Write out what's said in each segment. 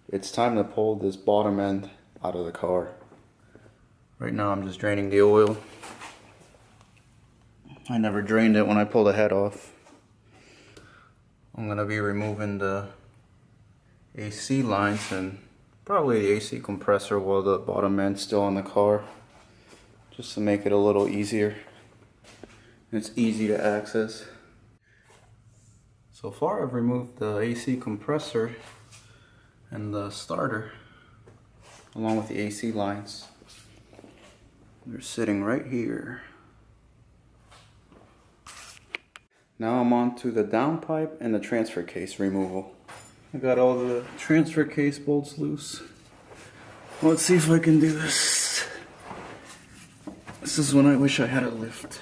It's time to pull this bottom end out of the car. Right now I'm just draining the oil. I never drained it when I pulled the head off. I'm going to be removing the AC lines and probably the AC compressor while the bottom end's still on the car, just to make it a little easier. It's easy to access. So far I've removed the AC compressor and the starter along with the AC lines. They're sitting right here. Now I'm on to the downpipe and the transfer case removal. I got all the transfer case bolts loose. Let's see if I can do this. This is when I wish I had a lift.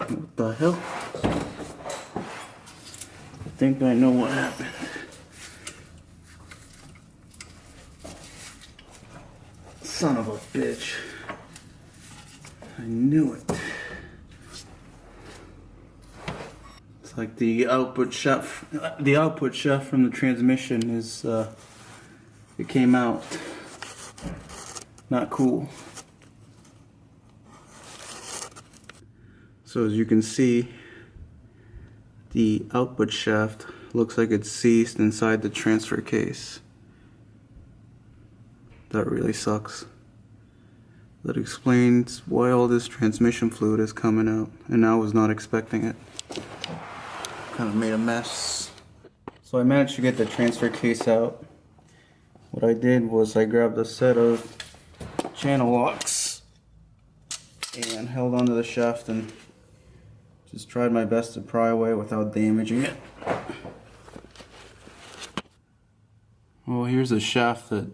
What the hell? I think I know what happened. Son of a bitch. I knew it. It's like the output shaft from the transmission is it came out. Not cool. So as you can see, the output shaft looks like it's seized inside the transfer case. That really sucks. That explains why all this transmission fluid is coming out, and I was not expecting it. Kind of made a mess. So I managed to get the transfer case out. What I did was I grabbed a set of channel locks and held onto the shaft and just tried my best to pry away without damaging it. Well, here's a shaft that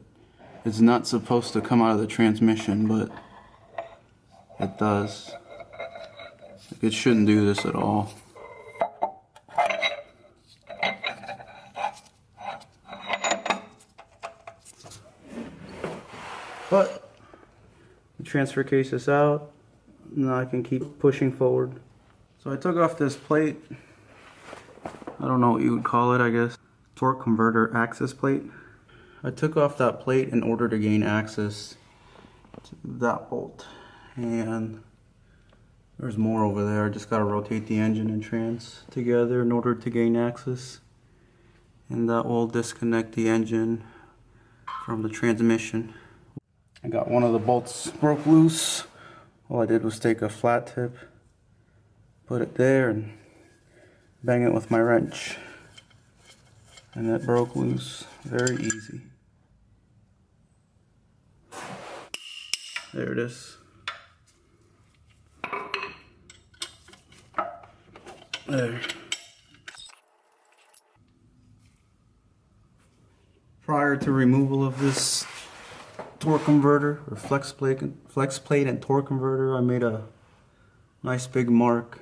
is not supposed to come out of the transmission, but it does. It shouldn't do this at all. But the transfer case is out. Now I can keep pushing forward. So I took off this plate. I don't know what you would call it, I guess. Torque converter access plate. I took off that plate in order to gain access to that bolt. And there's more over there. I just gotta rotate the engine and trans together in order to gain access. And that will disconnect the engine from the transmission. I got one of the bolts broke loose. All I did was take a flat tip, put it there, and bang it with my wrench. And it broke loose. Very easy. There it is. There. Prior to removal of this torque converter, or flex plate and torque converter, I made a nice big mark.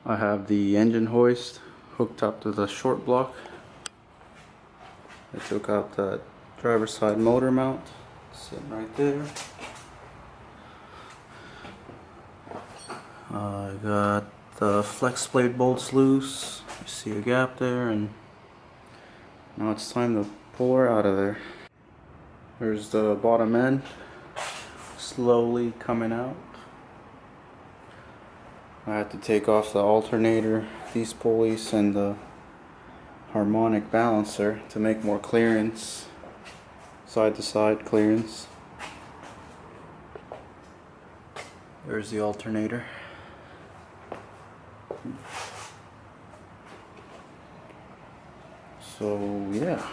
I have the engine hoist hooked up to the short block. I took out the driver's side motor mount, sitting right there. I got the flex plate bolts loose. You see a gap there, and now it's time to pull her out of there. There's the bottom end slowly coming out. I had to take off the alternator, these pulleys, and the harmonic balancer to make more clearance, side to side clearance. There's the alternator. So yeah,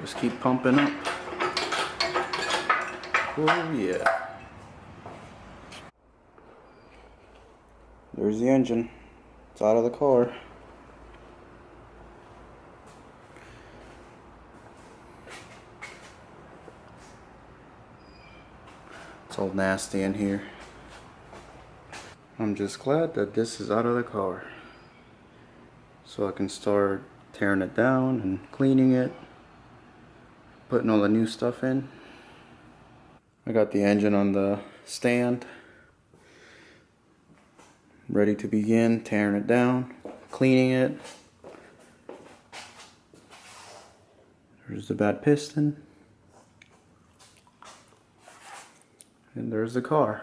just keep pumping up. Oh yeah. There's the engine. It's out of the car. It's all nasty in here. I'm just glad that this is out of the car, so I can start tearing it down and cleaning it, putting all the new stuff in. I got the engine on the stand, ready to begin tearing it down, cleaning it. There's the bad piston, and there's the car.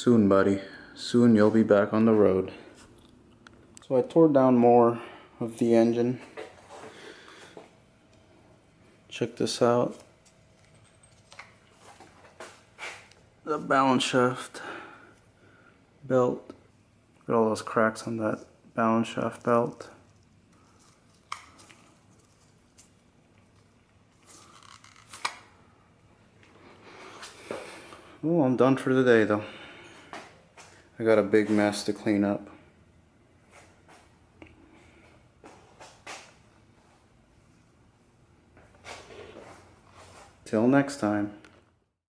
Soon, buddy. Soon you'll be back on the road. So I tore down more of the engine. Check this out. The balance shaft belt. Got all those cracks on that balance shaft belt. Oh, I'm done for the day though. I got a big mess to clean up. Till next time.